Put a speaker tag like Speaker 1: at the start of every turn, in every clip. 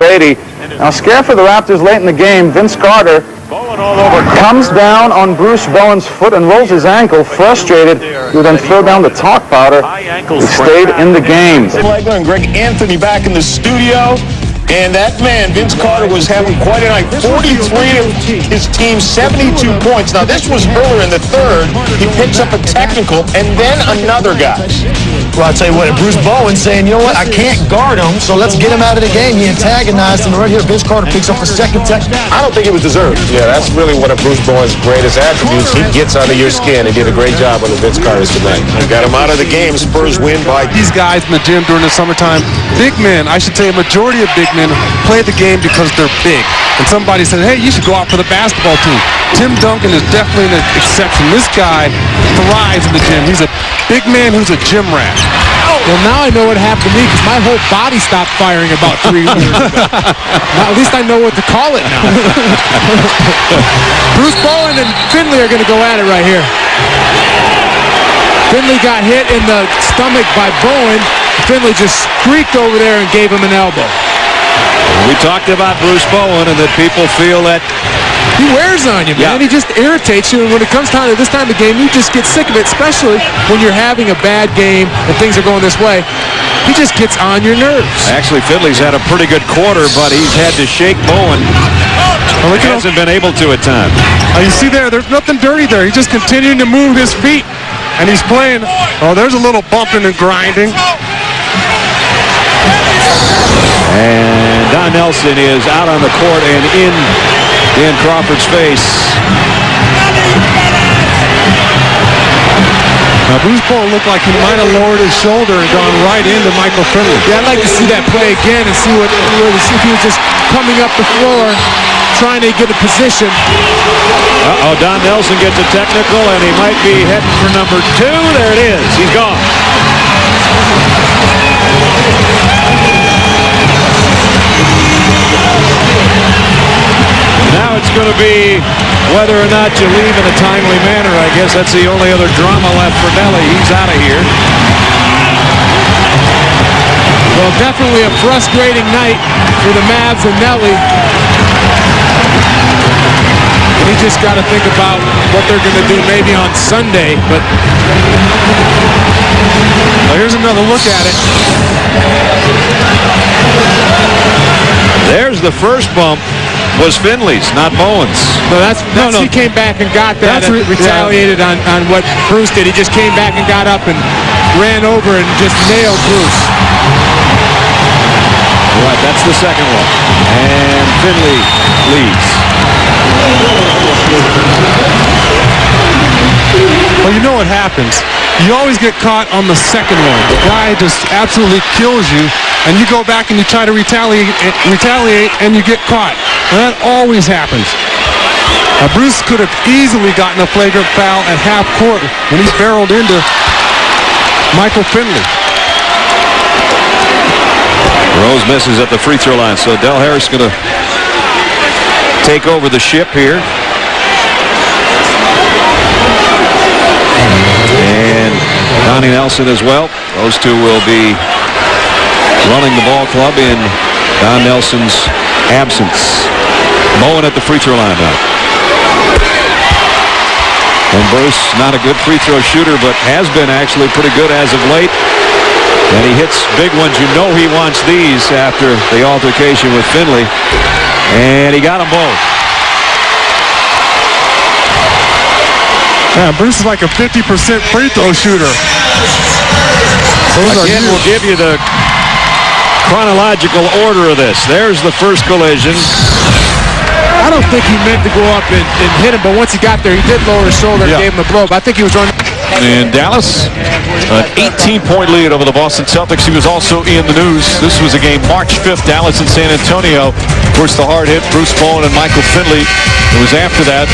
Speaker 1: Beatty. Now, scare for the Raptors late in the game. Vince Carter comes down on Bruce Bowen's foot and rolls his ankle. Frustrated, he would then throw down the talc powder. He stayed in the game.
Speaker 2: Flegler and Greg Anthony back in the studio. And that man, Vince Carter, was having quite a night. 43 of his team's 72 points. Now, this was earlier in the third. He picks up a technical and then another guy.
Speaker 3: Well, I'll tell you what, Bruce Bowen saying, you know what, I can't guard him, so let's get him out of the game. He antagonized him right here. Vince Carter picks up a second technical.
Speaker 2: I don't think it was deserved.
Speaker 4: Yeah, that's really one of Bruce Bowen's greatest attributes. He gets under your skin and did a great job on the Vince Carters tonight.
Speaker 2: Got him out of the game. Spurs win by...
Speaker 5: These guys in the gym during the summertime, big men, I should say a majority of big men play the game because they're big. And somebody said, hey, you should go out for the basketball team. Tim Duncan is definitely an exception. This guy thrives in the gym. He's a big man who's a gym rat.
Speaker 6: Well, now I know what happened to me because my whole body stopped firing about 3 years ago. Now, at least I know what to call it now. Bruce Bowen and Finley are going to go at it right here. Finley got hit in the stomach by Bowen. Finley just streaked over there and gave him an elbow.
Speaker 7: We talked about Bruce Bowen and that people feel that
Speaker 6: he wears on you, man. Yeah. He just irritates you, and when it comes time to this time of the game, you just get sick of it, especially when you're having a bad game and things are going this way. He just gets on your nerves.
Speaker 7: Actually, Finley's had a pretty good quarter, but he's had to shake Bowen. Well, he hasn't been able to at times.
Speaker 5: You see there's nothing dirty there. He's just continuing to move his feet, and he's playing. Oh, there's a little bumping and grinding.
Speaker 7: And Don Nelson is out on the court and in Crawford's face.
Speaker 5: Now, Bruce Bowen looked like he might have lowered his shoulder and gone right into Michael Finley.
Speaker 6: Yeah, I'd like to see that play again and see if he was just coming up the floor, trying to get a position.
Speaker 7: Uh-oh, Don Nelson gets a technical, and he might be heading for number 2. There it is. He's gone. Now it's going to be whether or not you leave in a timely manner. I guess that's the only other drama left for Nelly. He's out of here.
Speaker 6: Well, definitely a frustrating night for the Mavs and Nelly. And he just got to think about what they're going to do maybe on Sunday. But
Speaker 5: well, here's another look at it.
Speaker 7: There's the first bump. Was Finley's, not Bowen's.
Speaker 6: No, he came back and got that and retaliated on what Bruce did. He just came back and got up and ran over and just nailed Bruce.
Speaker 7: Right, that's the second one. And Finley leads.
Speaker 5: Well, you know what happens. You always get caught on the second one. The guy just absolutely kills you, and you go back and you try to retaliate, and you get caught. And that always happens. Bruce could have easily gotten a flagrant foul at half court when he barreled into Michael Finley.
Speaker 7: Rose misses at the free throw line, so Del Harris going to take over the ship here. And Donnie Nelson as well. Those two will be running the ball club in Don Nelson's absence. Bowen at the free throw line now. And Bruce, not a good free throw shooter, but has been actually pretty good as of late. And he hits big ones. You know he wants these after the altercation with Finley. And he got them both.
Speaker 5: Yeah, Bruce is like a 50% free throw shooter.
Speaker 7: Again, we'll give you the chronological order of this. There's the first collision.
Speaker 6: I don't think he meant to go up and hit him, but once he got there, he did lower his shoulder and gave him a blow. But I think he was running.
Speaker 8: And Dallas, an 18-point lead over the Boston Celtics. He was also in the news. This was a game March 5th, Dallas and San Antonio, course, the hard hit, Bruce Bowen and Michael Finley. It was after that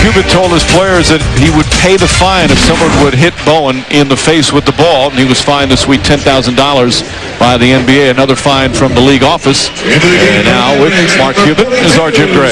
Speaker 8: Cuban told his players that he would pay the fine if someone would hit Bowen in the face with the ball, and he was fined a sweet $10,000 by the NBA. Another fine from the league office. And now with Mark Cuban is our Jim Gray.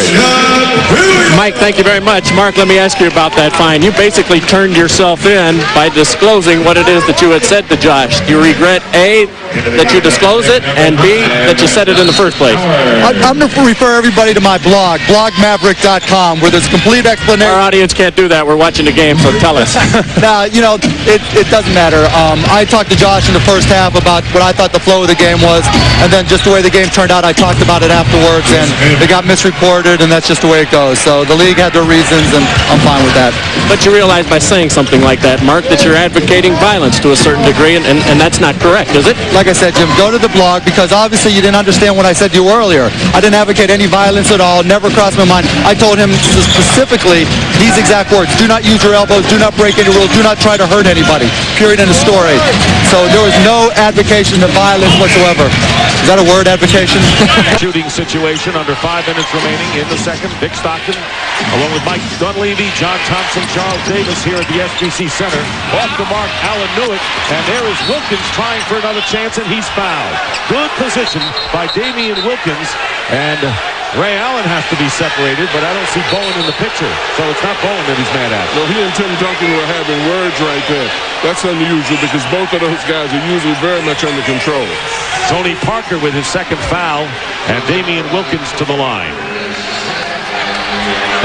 Speaker 9: Mike, thank you very much. Mark, let me ask you about that fine. You basically turned yourself in by disclosing what it is that you had said to Josh. Do you regret, A, that you disclosed it, and B, that you said it in the first place?
Speaker 3: I'm going to refer everybody to my blog, blogmaverick.com, where there's complete explanation.
Speaker 9: Our audience can't do that. We're watching the game, so tell us.
Speaker 3: Now, it doesn't matter. I talked to Josh in the first half about what I thought the flow of the game was, and then just the way the game turned out, I talked about it afterwards, and it got misreported, and that's just the way it goes. So the league had their reasons, and I'm fine with that.
Speaker 9: But you realize by saying something like that, Mark, that you're advocating violence to a certain degree, and that's not correct, is it?
Speaker 3: Like I said, Jim, go to the blog, because obviously you didn't understand what I said to you earlier. I didn't advocate any violence at all, never crossed my mind. I told him specifically these exact words: do not use your elbows, do not break any rules, do not try to hurt anybody, period, in the story. So there was no advocation of violence whatsoever. Is that a word, advocation?
Speaker 8: Shooting situation under 5 minutes remaining in the second. Dick Stockton, along with Mike Dunleavy, John Thompson, Charles Davis here at the SBC Center. Off the mark, Allen knew it, and there is Wilkins trying for another chance, and he's fouled. Good position by Damian Wilkins, and Ray Allen has to be separated, but I don't see Bowen in the picture, so it's not Bowen that he's mad at.
Speaker 10: Well, he and Tim Duncan were having words right there. That's unusual, because both of those guys are usually very much under control.
Speaker 8: Tony Parker with his second foul, and Damian Wilkins to the line.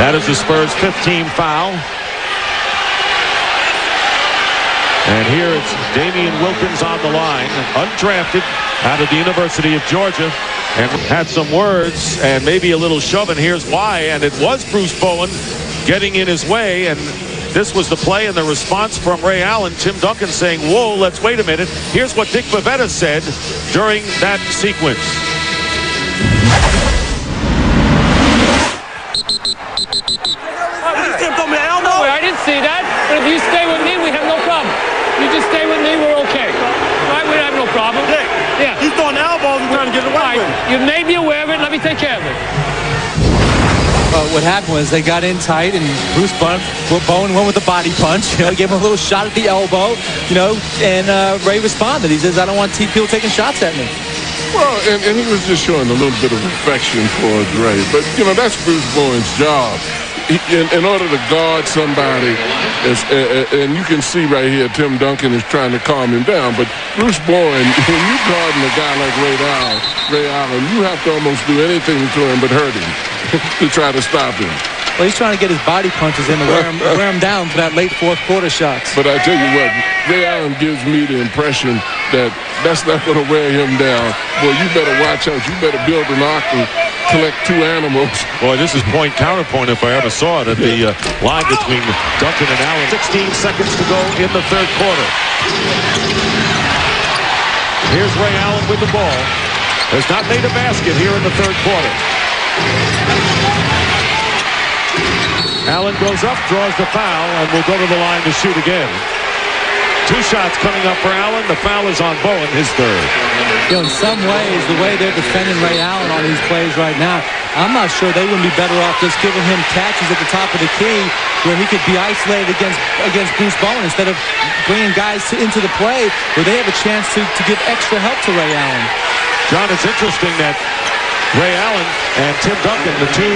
Speaker 8: That is the Spurs' 15th foul. And here it's Damian Wilkins on the line, undrafted out of the University of Georgia, and had some words and maybe a little shove, and here's why. And it was Bruce Bowen getting in his way, and this was the play and the response from Ray Allen. Tim Duncan saying, whoa, let's wait a minute. Here's what Dick Bavetta said during that sequence.
Speaker 11: No, I didn't see that. But if you stay with me, we have no problem. You just stay with me, we're okay. Right? We have no problem.
Speaker 12: Dick,
Speaker 11: yeah.
Speaker 12: He's throwing elbows and trying to get away with it.
Speaker 11: You may be aware of it. Let me take care of it.
Speaker 13: What happened was they got in tight, and Bowen went with the body punch. Gave him a little shot at the elbow, and Ray responded. He says, I don't want people taking shots at me.
Speaker 10: Well, and he was just showing a little bit of affection for Ray. But, that's Bruce Bowen's job. In order to guard somebody, and you can see right here, Tim Duncan is trying to calm him down. But Bruce Bowen, when you're guarding a guy like Ray Allen, you have to almost do anything to him but hurt him to try to stop him.
Speaker 13: Well, he's trying to get his body punches in to wear him down for that late fourth quarter shots.
Speaker 10: But I tell you what, Ray Allen gives me the impression that that's not going to wear him down. Boy, you better watch out. You better build an ark and collect 2 animals.
Speaker 8: Boy, this is point counterpoint if I ever saw it at the line between Duncan and Allen. 16 seconds to go in the third quarter. Here's Ray Allen with the ball. Has not made a basket here in the third quarter. Allen goes up, draws the foul, and will go to the line to shoot again. 2 shots coming up for Allen. The foul is on Bowen, his third.
Speaker 13: In some ways, the way they're defending Ray Allen on these plays right now, I'm not sure they wouldn't be better off just giving him catches at the top of the key where he could be isolated against Bruce Bowen instead of bringing guys into the play where they have a chance to give extra help to Ray Allen.
Speaker 8: John, it's interesting that Ray Allen and Tim Duncan, the 2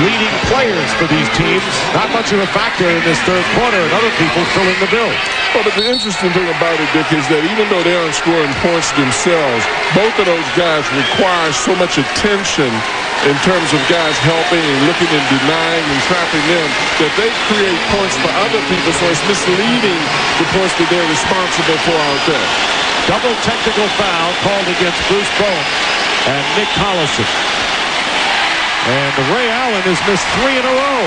Speaker 8: leading players for these teams, not much of a factor in this third quarter, and other people filling the bill.
Speaker 10: Well, but the interesting thing about it, Dick, is that even though they aren't scoring points themselves, both of those guys require so much attention in terms of guys helping and looking and denying and trapping them that they create points for other people, so it's misleading the points that they're responsible for out there.
Speaker 8: Double technical foul called against Bruce Bowen and Nick Collison. And Ray Allen has missed 3 in a row.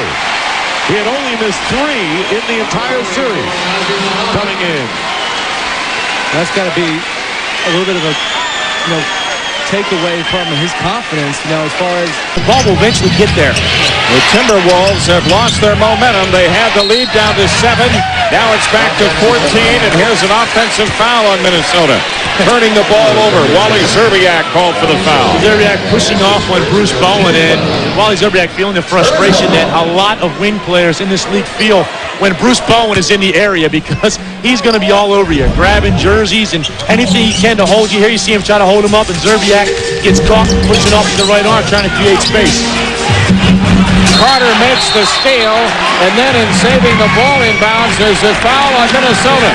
Speaker 8: He had only missed 3 in the entire series. Coming in.
Speaker 13: That's got to be a little bit of a, takeaway from his confidence, as far as
Speaker 7: the ball will eventually get there. The Timberwolves have lost their momentum. They had the lead down to 7.
Speaker 2: Now it's back to 14, and here's an offensive foul on Minnesota. Turning the ball over. Wally Szczerbiak called for the foul.
Speaker 8: Szczerbiak pushing off on Bruce Bowen, and Wally Szczerbiak feeling the frustration that a lot of wing players in this league feel when Bruce Bowen is in the area, because he's going to be all over you, grabbing jerseys and anything he can to hold you. Here you see him try to hold him up, and Szczerbiak gets caught pushing off with the right arm, trying to create space.
Speaker 2: Carter makes the steal, and then in saving the ball inbounds, there's a foul on Minnesota.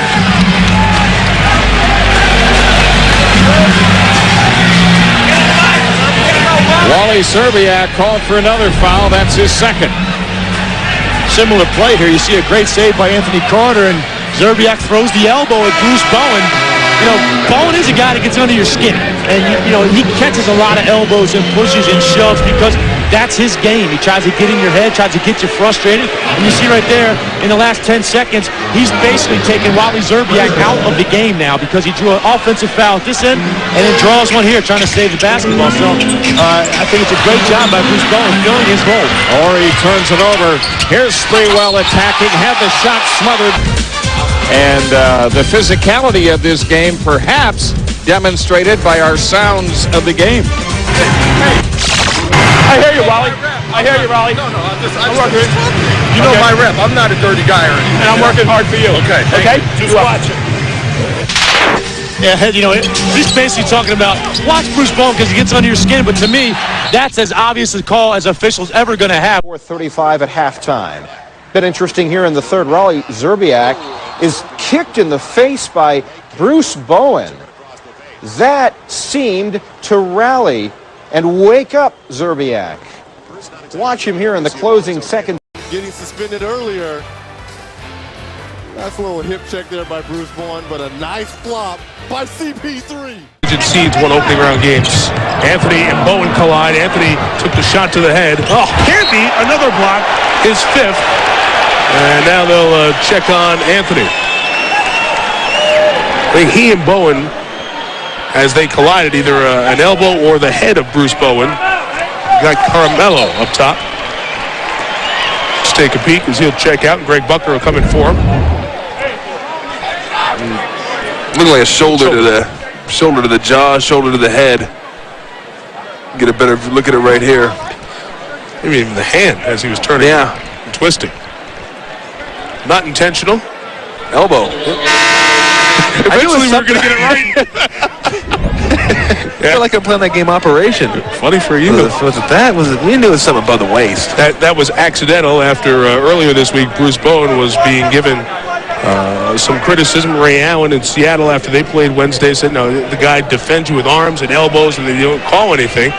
Speaker 2: Wally Szczerbiak called for another foul. That's his second.
Speaker 8: Similar play here. You see a great save by Anthony Carter, and Szczerbiak throws the elbow at Bruce Bowen. You know, Bowen is a guy that gets under your skin, and you know he catches a lot of elbows and pushes and shoves because that's his game. He tries to get in your head, tries to get you frustrated, and you see right there in the last 10 seconds, he's basically taking Wally Szczerbiak out of the game now because he drew an offensive foul at this end and then draws one here trying to save the basketball. So I think it's a great job by Bruce Bowen filling his role.
Speaker 2: He turns it over. Here's Sprewell attacking, had the shot smothered. And the physicality of this game perhaps demonstrated by our sounds of the game.
Speaker 12: I hear you, Wally. I hear you, Wally. No, I'm working. You know my rep. I'm not a dirty guy or anything. And I'm working hard for you. Okay. Okay? Just watch it.
Speaker 8: Yeah, you know, he's basically talking about watch Bruce Bowen because he gets under your skin, but to me, that's as obvious a call as officials ever going to have.
Speaker 14: 4:35 at halftime. Been interesting here in the third. Wally Szczerbiak is kicked in the face by Bruce Bowen. That seemed to rally and wake up Szczerbiak. Watch him here in the closing seconds.
Speaker 15: Getting suspended earlier. That's a little hip check there by Bruce Bowen, but a nice flop by CP3.
Speaker 16: Seeds won opening round games. Anthony and Bowen collide. Anthony took the shot to the head. Oh, Canby, another block, his fifth. And now they'll check on Anthony. I think he and Bowen, as they collided, either an elbow or the head of Bruce Bowen. You got Carmelo up top. Let's take a peek as he'll check out, and Greg Bucker will come in for him.
Speaker 17: Looking like a shoulder to the jaw, shoulder to the head. Get a better look at it right here.
Speaker 16: Maybe even the hand as he was turning and twisting. Not intentional.
Speaker 17: Elbow.
Speaker 16: Eventually we're going to get it right.
Speaker 17: I feel like I'm playing that game Operation.
Speaker 16: Funny for you.
Speaker 17: We knew it was something above the waist.
Speaker 16: That was accidental after earlier this week Bruce Bowen was being given some criticism. Ray Allen in Seattle after they played Wednesday said, no, the guy defends you with arms and elbows and they don't call anything.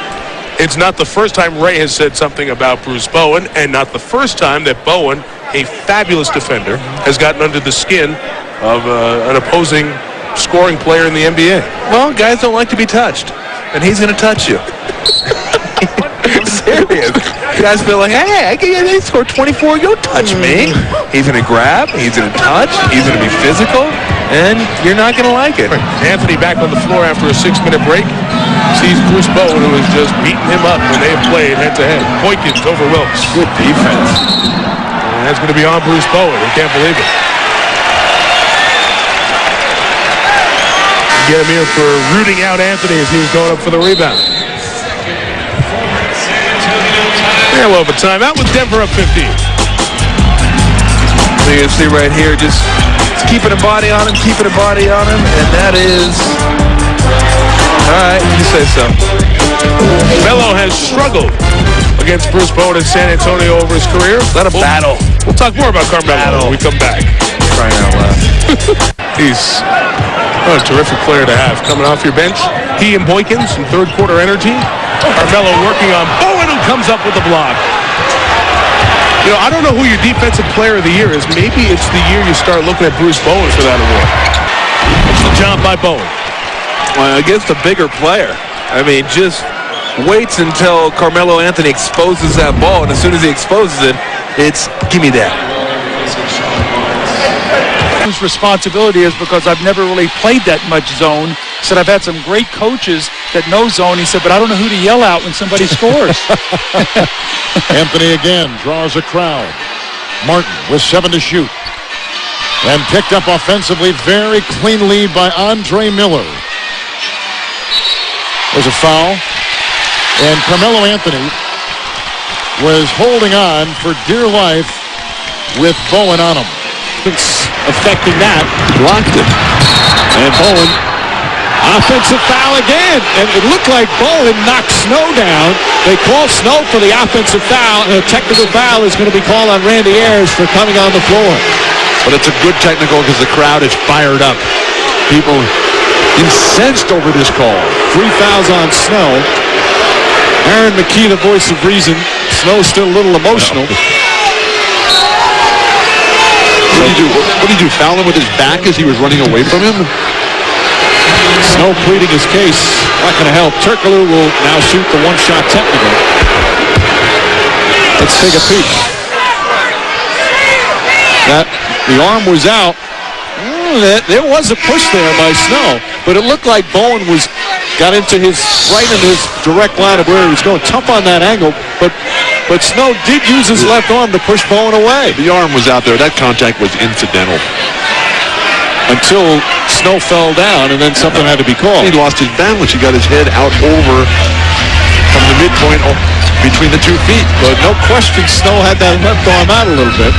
Speaker 16: It's not the first time Ray has said something about Bruce Bowen, and not the first time that Bowen, a fabulous defender, has gotten under the skin of an opposing scoring player in the NBA.
Speaker 17: Well, guys don't like to be touched, and he's going to touch you. I'm serious. Guys feel like, hey, they scored 24, you'll touch me. He's going to grab, he's going to touch, he's going to be physical, and you're not going to like it.
Speaker 16: Anthony back on the floor after a 6-minute break. Sees Bruce Bowen, who has just beaten him up when they have played head-to-head. Boykins over Wilkes.
Speaker 17: Good defense.
Speaker 16: And that's going to be on Bruce Bowen. I can't believe it. Get him here for rooting out Anthony as he was going up for the rebound. Yeah, well, but timeout with Denver up 15.
Speaker 17: So you can see right here, just keeping a body on him, and that is... All right, you say so.
Speaker 16: Melo has struggled against Bruce Bowen in San Antonio over his career.
Speaker 17: Let him battle.
Speaker 16: We'll talk more about Carmelo when we come back.
Speaker 17: Crying out loud.
Speaker 16: He's a terrific player to have. Coming off your bench, he and Boykins, some third quarter energy. Carmelo working on Bowen, who comes up with the block. You know, I don't know who your defensive player of the year is. Maybe it's the year you start looking at Bruce Bowen for that award. It's the job by Bowen.
Speaker 17: Well, against a bigger player. I mean, just waits until Carmelo Anthony exposes that ball, and as soon as he exposes it, it's, give me that.
Speaker 18: Whose responsibility is because I've never really played that much zone. He said, I've had some great coaches that know zone. He said, but I don't know who to yell out when somebody scores.
Speaker 19: Anthony again draws a crowd. Martin with 7 to shoot. And picked up offensively very cleanly by Andre Miller. There's a foul. And Carmelo Anthony was holding on for dear life with Bowen on him.
Speaker 7: It's affecting that. Blocked it. And Bowen, offensive foul again. And it looked like Bowen knocked Snow down. They called Snow for the offensive foul, and a technical foul is going to be called on Randy Ayers for coming on the floor.
Speaker 20: But it's a good technical because the crowd is fired up. People incensed over this call.
Speaker 7: 3 fouls on Snow. Aaron McKee, the voice of reason. Snow's still a little emotional.
Speaker 20: What did he do? Foul him with his back as he was running away from him?
Speaker 7: Snow pleading his case. Not going to help. Turkoglu will now shoot the one-shot technical. Let's take a peek. The arm was out. There was a push there by Snow, but it looked like Bowen got into right into his direct line of where he was going. Tough on that angle, but Snow did use his left arm to push Bowen away.
Speaker 20: The arm was out there. That contact was incidental.
Speaker 7: Until Snow fell down, and then something had to be called.
Speaker 20: He lost his balance. He got his head out over from the midpoint between the 2 feet.
Speaker 7: But no question, Snow had that left arm out a little bit.